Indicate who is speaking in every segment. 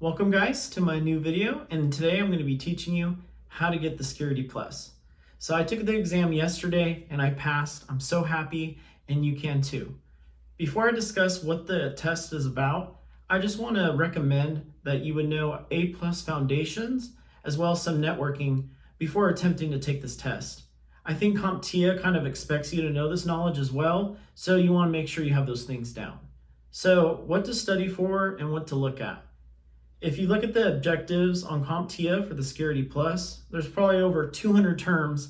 Speaker 1: Welcome guys to my new video, and today I'm going to be teaching you how to get the Security Plus. So I took the exam yesterday and I passed. I'm so happy, and you can too. Before I discuss what the test is about, I just want to recommend that you would know A+ foundations as well as some networking before attempting to take this test. I think CompTIA kind of expects you to know this knowledge as well, so you want to make sure you have those things down. So what to study for and what to look at. If you look at the objectives on CompTIA for the Security Plus, there's probably over 200 terms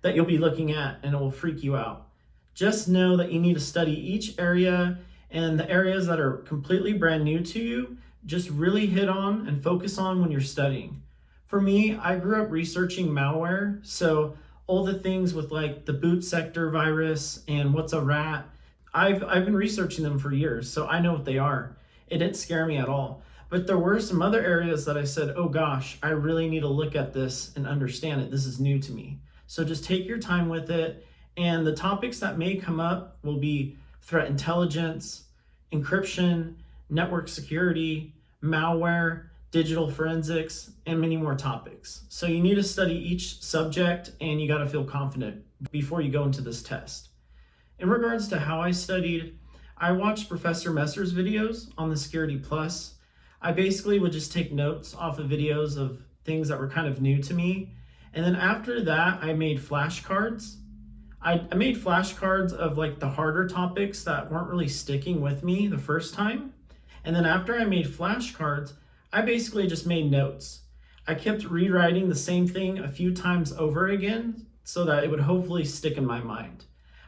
Speaker 1: that you'll be looking at, and it will freak you out. Just know that you need to study each area, and the areas that are completely brand new to you, just really hit on and focus on when you're studying. For me, I grew up researching malware, so all the things with like the boot sector virus and what's a rat, I've been researching them for years, so I know what they are. It didn't scare me at all. But there were some other areas that I said, oh gosh, I really need to look at this and understand it. This is new to me. So just take your time with it. And the topics that may come up will be threat intelligence, encryption, network security, malware, digital forensics, and many more topics. So you need to study each subject, and you got to feel confident before you go into this test. In regards to how I studied, I watched Professor Messer's videos on the Security Plus. I basically would just take notes off of videos of things that were kind of new to me. And then after that, I made flashcards. I made flashcards of like the harder topics that weren't really sticking with me the first time. And then after I made flashcards, I basically just made notes. I kept rewriting the same thing a few times over again so that it would hopefully stick in my mind.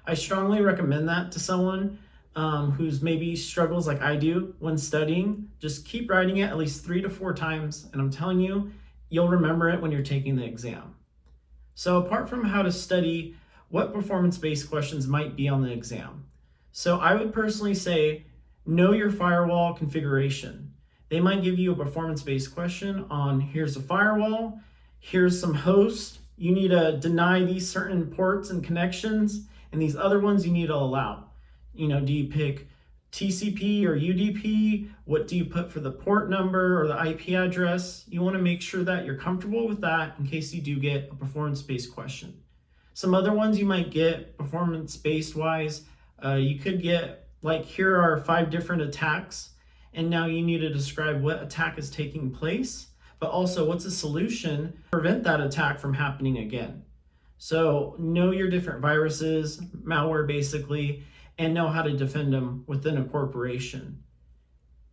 Speaker 1: I strongly recommend that to someone who's maybe struggles like I do when studying. Just keep writing it at least 3 to 4 times, and I'm telling you, you'll remember it when you're taking the exam. So apart from how to study, what performance-based questions might be on the exam? So I would personally say, know your firewall configuration. They might give you a performance-based question on here's a firewall, here's some hosts, you need to deny these certain ports and connections, and these other ones you need to allow. You know, do you pick TCP or UDP? What do you put for the port number or the IP address? You want to make sure that you're comfortable with that in case you do get a performance-based question. Some other ones you might get performance-based wise, you could get like, here are 5 different attacks, and now you need to describe what attack is taking place, but also what's a solution to prevent that attack from happening again. So know your different viruses, malware basically, and know how to defend them within a corporation.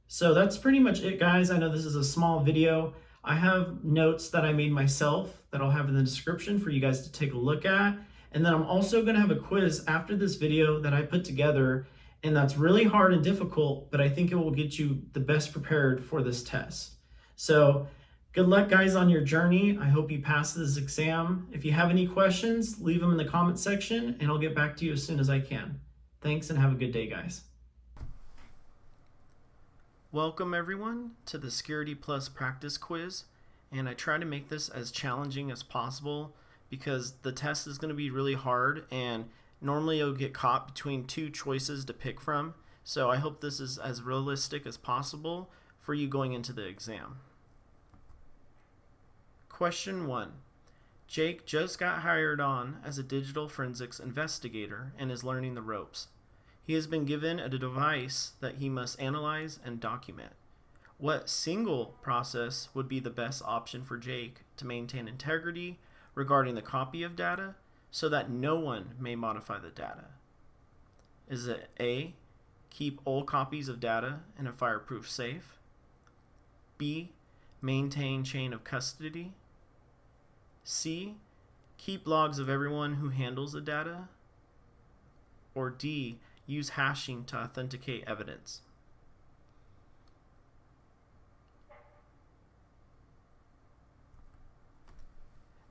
Speaker 1: So that's pretty much it, guys. I know this is a small video. I have notes that I made myself that I'll have in the description for you guys to take a look at. And then I'm also gonna have a quiz after this video that I put together, and that's really hard and difficult, but I think it will get you the best prepared for this test. So good luck, guys, on your journey. I hope you pass this exam. If you have any questions, leave them in the comment section, and I'll get back to you as soon as I can. Thanks, and have a good day, guys. Welcome everyone to the Security Plus practice quiz, and I try to make this as challenging as possible because the test is going to be really hard, and normally you'll get caught between 2 choices to pick from. So I hope this is as realistic as possible for you going into the exam. Question 1. Jake just got hired on as a digital forensics investigator and is learning the ropes. He has been given a device that he must analyze and document. What single process would be the best option for Jake to maintain integrity regarding the copy of data so that no one may modify the data? Is it A, keep all copies of data in a fireproof safe? B, maintain chain of custody? C, keep logs of everyone who handles the data? Or D, use hashing to authenticate evidence?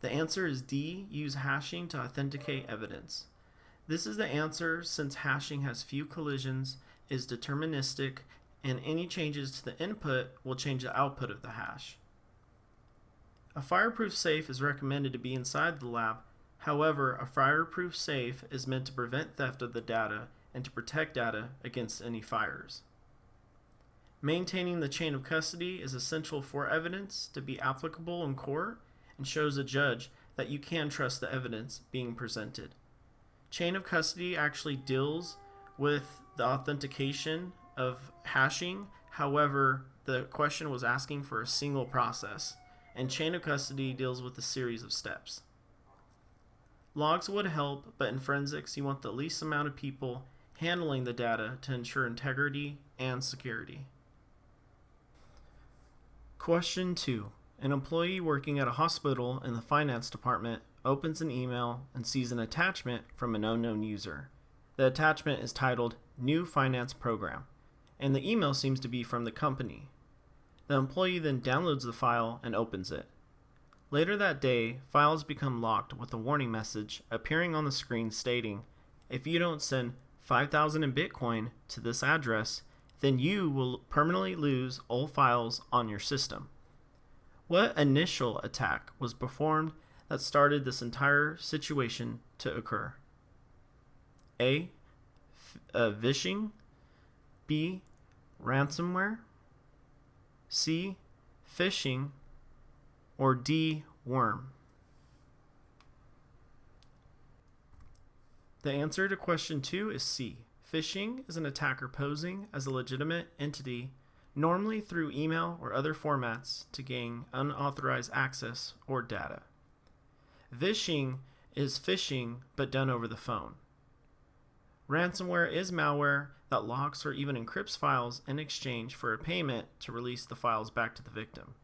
Speaker 1: The answer is D, use hashing to authenticate evidence. This is the answer since hashing has few collisions, is deterministic, and any changes to the input will change the output of the hash. A fireproof safe is recommended to be inside the lab. However, a fireproof safe is meant to prevent theft of the data and to protect data against any fires. Maintaining the chain of custody is essential for evidence to be applicable in court and shows a judge that you can trust the evidence being presented. Chain of custody actually deals with the authentication of hashing. However, the question was asking for a single process, and chain of custody deals with a series of steps. Logs would help, but in forensics, you want the least amount of people handling the data to ensure integrity and security. Question 2. An employee working at a hospital in the finance department opens an email and sees an attachment from an unknown user. The attachment is titled New Finance Program, and the email seems to be from the company. The employee then downloads the file and opens it. Later that day, files become locked with a warning message appearing on the screen stating, if you don't send 5,000 in Bitcoin to this address, then you will permanently lose all files on your system. What initial attack was performed that started this entire situation to occur? A. Phishing. B. Ransomware. C. Phishing. Or D. Worm. The answer to question 2 is C. Phishing is an attacker posing as a legitimate entity, normally through email or other formats, to gain unauthorized access or data. Phishing is phishing but done over the phone. Ransomware is malware that locks or even encrypts files in exchange for a payment to release the files back to the victim.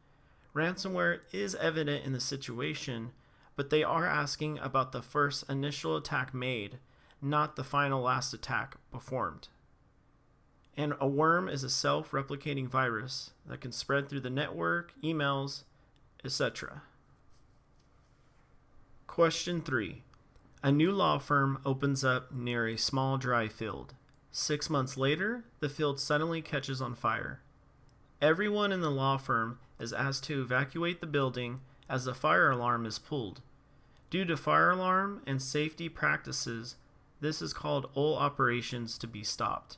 Speaker 1: Ransomware is evident in the situation, but they are asking about the first initial attack made, not the final last attack performed. And a worm is a self-replicating virus that can spread through the network, emails, etc. Question 3. A new law firm opens up near a small dry field. 6 months later, the field suddenly catches on fire. Everyone in the law firm is asked to evacuate the building as the fire alarm is pulled. Due to fire alarm and safety practices, this is called all operations to be stopped.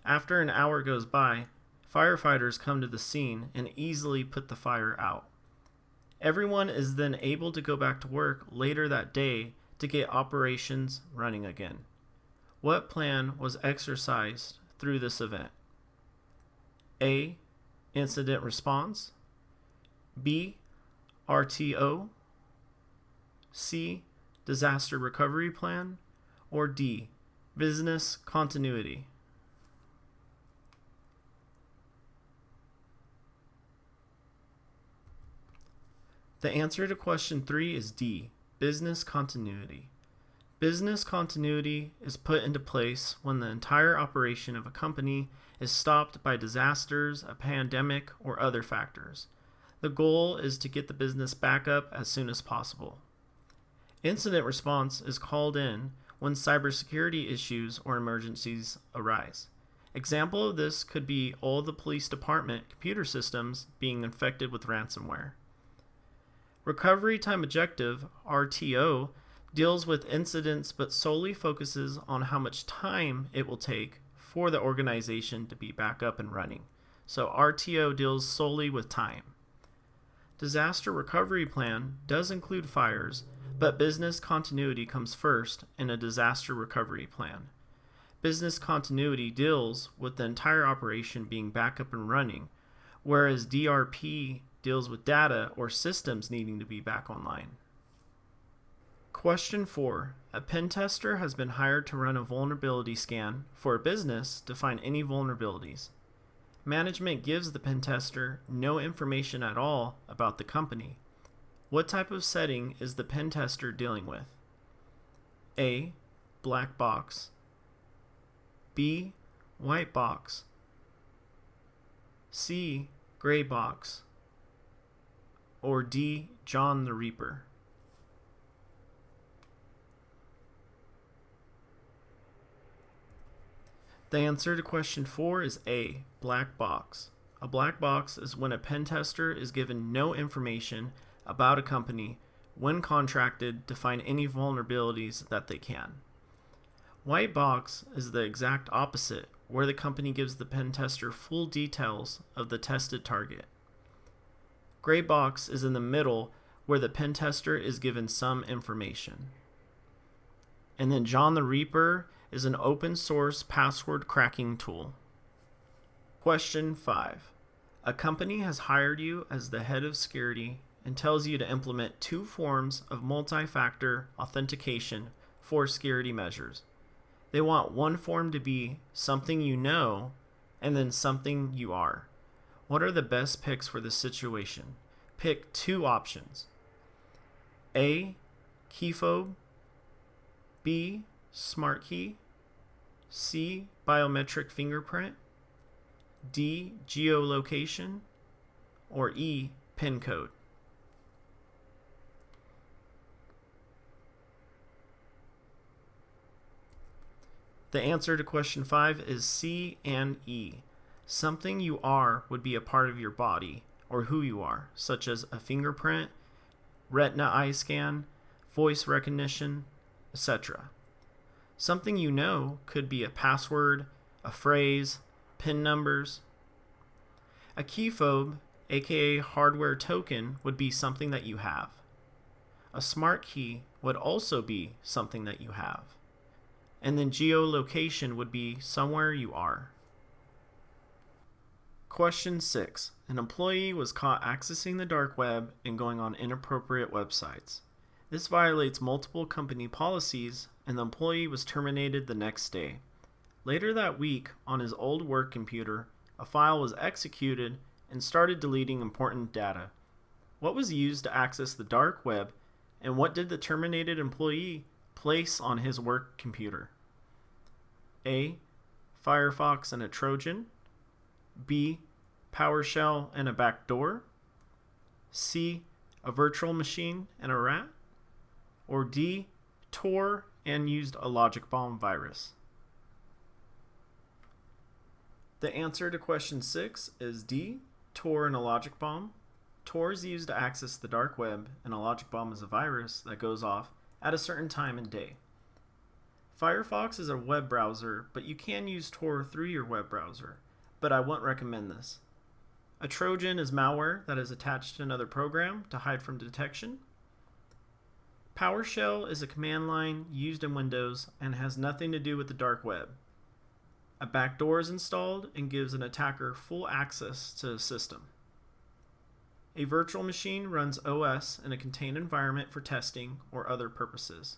Speaker 1: After an hour goes by, firefighters come to the scene and easily put the fire out. Everyone is then able to go back to work later that day to get operations running again. What plan was exercised through this event? A. Incident response. B. RTO. C. Disaster recovery plan. Or D. Business continuity. The answer to question 3 is D. Business continuity. Business continuity is put into place when the entire operation of a company is stopped by disasters, a pandemic, or other factors. The goal is to get the business back up as soon as possible. Incident response is called in when cybersecurity issues or emergencies arise. Example of this could be all the police department computer systems being infected with ransomware. Recovery time objective, RTO, deals with incidents but solely focuses on how much time it will take for the organization to be back up and running. So RTO deals solely with time. Disaster recovery plan does include fires, but business continuity comes first in a disaster recovery plan. Business continuity deals with the entire operation being back up and running, whereas DRP deals with data or systems needing to be back online. Question 4. A pen tester has been hired to run a vulnerability scan for a business to find any vulnerabilities. Management gives the pen tester no information at all about the company. What type of setting is the pen tester dealing with? A. Black box. B. White box. C. Gray box. Or D. John the Reaper. The answer to question 4 is A. Black box. A black box is when a pen tester is given no information about a company when contracted to find any vulnerabilities that they can. White box is the exact opposite, where the company gives the pen tester full details of the tested target. Gray box is in the middle, where the pen tester is given some information. And then John the Reaper is an open source password cracking tool. Question 5. A company has hired you as the head of security and tells you to implement 2 forms of multi-factor authentication for security measures. They want one form to be something you know and then something you are. What are the best picks for this situation? Pick 2 options. A. Keyfob. B. Smart key. C. Biometric fingerprint. D. Geolocation. Or E. PIN code. The answer to question 5 is C and E. Something you are would be a part of your body or who you are, such as a fingerprint, retina eye scan, voice recognition, etc. Something you know could be a password, a phrase, PIN numbers. A keyfob, aka hardware token, would be something that you have. A smart key would also be something that you have. And then geolocation would be somewhere you are. Question 6. An employee was caught accessing the dark web and going on inappropriate websites. This violates multiple company policies, and the employee was terminated the next day. Later that week, on his old work computer, a file was executed and started deleting important data. What was used to access the dark web, and what did the terminated employee place on his work computer? A. Firefox and a Trojan. B. PowerShell and a backdoor. C. A virtual machine and a rat. Or D. Tor and used a logic bomb virus. The answer to question 6 is D. Tor and a logic bomb. Tor is used to access the dark web, and a logic bomb is a virus that goes off at a certain time and day. Firefox is a web browser, but you can use Tor through your web browser, but I won't recommend this. A Trojan is malware that is attached to another program to hide from detection. PowerShell is a command line used in Windows and has nothing to do with the dark web. A backdoor is installed and gives an attacker full access to the system. A virtual machine runs OS in a contained environment for testing or other purposes.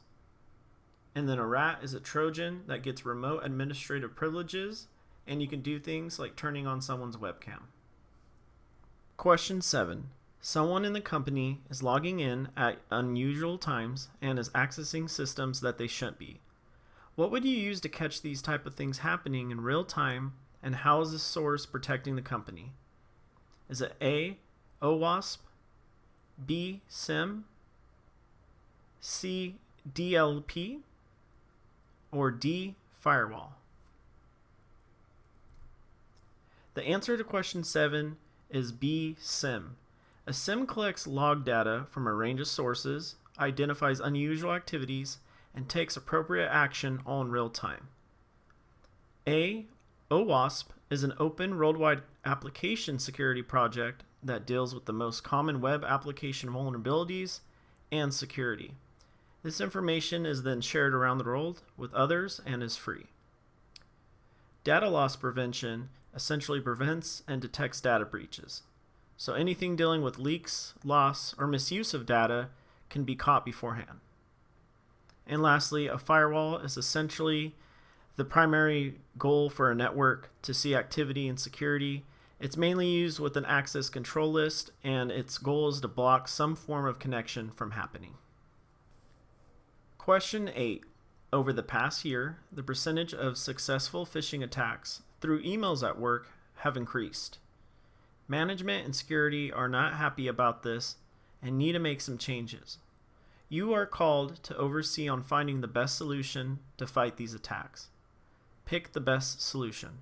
Speaker 1: And then a rat is a Trojan that gets remote administrative privileges, and you can do things like turning on someone's webcam. Question 7. Someone in the company is logging in at unusual times and is accessing systems that they shouldn't be. What would you use to catch these type of things happening in real time, and how is this source protecting the company? Is it A. OWASP, B. SIM, C. DLP, or D. Firewall? The answer to question 7 is B. SIM. A SIM collects log data from a range of sources, identifies unusual activities, and takes appropriate action all in real time. A. OWASP is an open worldwide application security project that deals with the most common web application vulnerabilities and security. This information is then shared around the world with others and is free. Data loss prevention essentially prevents and detects data breaches. So anything dealing with leaks, loss, or misuse of data can be caught beforehand. And lastly, a firewall is essentially the primary goal for a network to see activity and security. It's mainly used with an access control list, and its goal is to block some form of connection from happening. Question 8. Over the past year, the percentage of successful phishing attacks through emails at work have increased. Management and security are not happy about this and need to make some changes. You are called to oversee on finding the best solution to fight these attacks. Pick the best solution.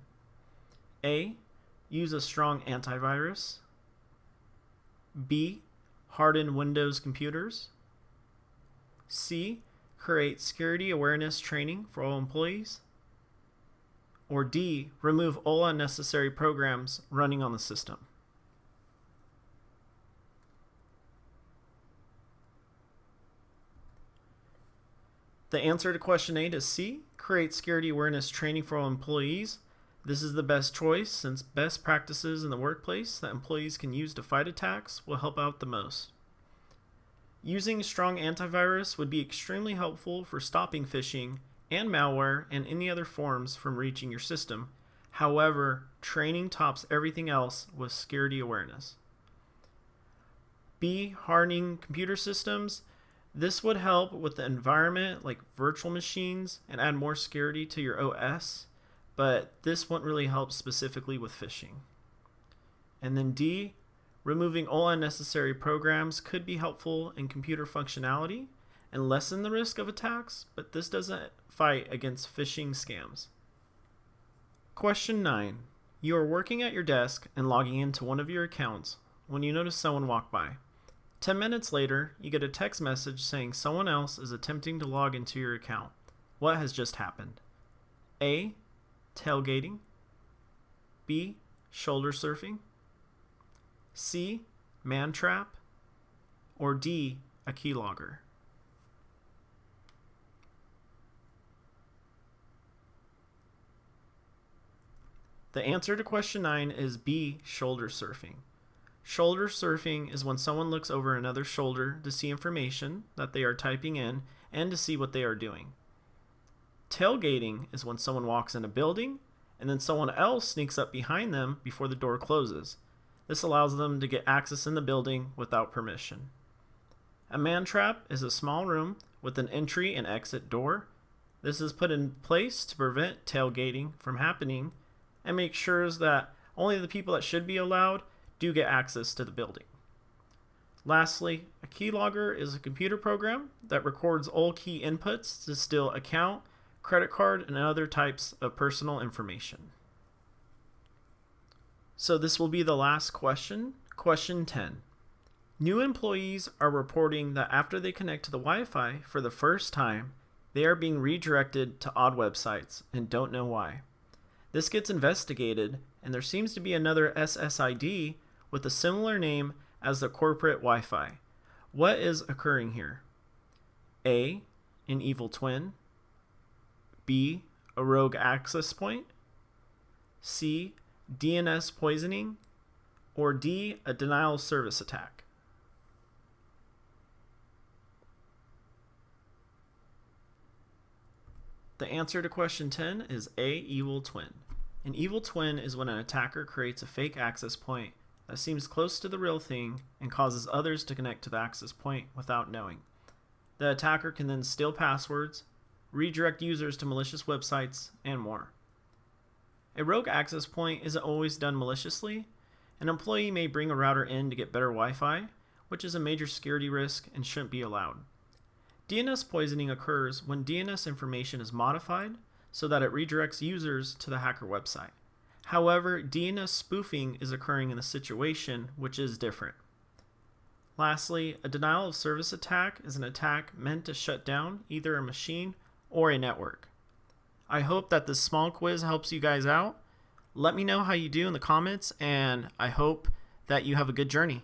Speaker 1: A. Use a strong antivirus. B. Harden Windows computers. C. Create security awareness training for all employees. Or D, remove all unnecessary programs running on the system? The answer to question 8 is C, create security awareness training for all employees. This is the best choice since best practices in the workplace that employees can use to fight attacks will help out the most. Using strong antivirus would be extremely helpful for stopping phishing and malware and any other forms from reaching your system. However, training tops everything else with security awareness. B, hardening computer systems. This would help with the environment like virtual machines and add more security to your OS, but this won't really help specifically with phishing. And then D, removing all unnecessary programs could be helpful in computer functionality and lessen the risk of attacks, but this doesn't fight against phishing scams. Question 9. You are working at your desk and logging into one of your accounts when you notice someone walk by. 10 minutes later, you get a text message saying someone else is attempting to log into your account. What has just happened? A, tailgating. B, shoulder surfing. C, man trap. Or D, a keylogger. The answer to question 9 is B, shoulder surfing. Shoulder surfing is when someone looks over another's shoulder to see information that they are typing in and to see what they are doing. Tailgating is when someone walks in a building and then someone else sneaks up behind them before the door closes. This allows them to get access in the building without permission. A man trap is a small room with an entry and exit door. This is put in place to prevent tailgating from happening and make sure that only the people that should be allowed do get access to the building. Lastly, a keylogger is a computer program that records all key inputs to steal account, credit card, and other types of personal information. So this will be the last question, question 10. New employees are reporting that after they connect to the Wi-Fi for the first time, they are being redirected to odd websites and don't know why. This gets investigated, and there seems to be another SSID with a similar name as the corporate Wi-Fi. What is occurring here? A, an evil twin. B, a rogue access point. C, DNS poisoning. Or D, a denial of service attack. The answer to question 10 is A, evil twin. An evil twin is when an attacker creates a fake access point that seems close to the real thing and causes others to connect to the access point without knowing. The attacker can then steal passwords, redirect users to malicious websites, and more. A rogue access point isn't always done maliciously. An employee may bring a router in to get better Wi-Fi, which is a major security risk and shouldn't be allowed. DNS poisoning occurs when DNS information is modified so that it redirects users to the hacker website. However, DNS spoofing is occurring in a situation which is different. Lastly, a denial of service attack is an attack meant to shut down either a machine or a network. I hope that this small quiz helps you guys out. Let me know how you do in the comments, and I hope that you have a good journey.